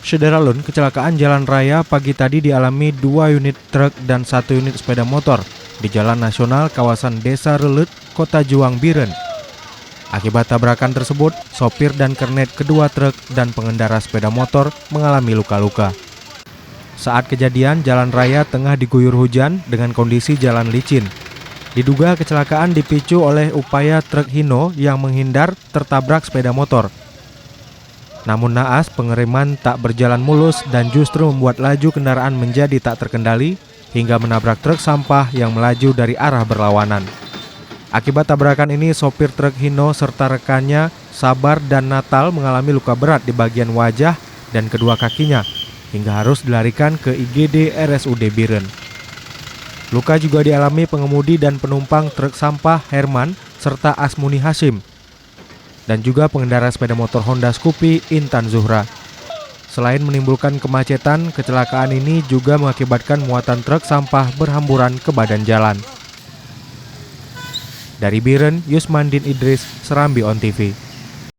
Sederalun, kecelakaan jalan raya pagi tadi dialami 2 unit truk dan 1 unit sepeda motor di Jalan Nasional kawasan Desa Relet, Kota Juang, Biren. Akibat tabrakan tersebut, sopir dan kernet kedua truk dan pengendara sepeda motor mengalami luka-luka. Saat kejadian, jalan raya tengah diguyur hujan dengan kondisi jalan licin. Diduga kecelakaan dipicu oleh upaya truk Hino yang menghindar tertabrak sepeda motor. Namun naas, pengereman tak berjalan mulus dan justru membuat laju kendaraan menjadi tak terkendali hingga menabrak truk sampah yang melaju dari arah berlawanan. Akibat tabrakan ini, sopir truk Hino serta rekannya Sabar dan Natal mengalami luka berat di bagian wajah dan kedua kakinya hingga harus dilarikan ke IGD RSUD Biren. Luka juga dialami pengemudi dan penumpang truk sampah Herman serta Asmuni Hashim dan juga pengendara sepeda motor Honda Scoopy Intan Zuhra. Selain menimbulkan kemacetan, kecelakaan ini juga mengakibatkan muatan truk sampah berhamburan ke badan jalan. Dari Biren, Yusmandin Idris, Serambi On TV.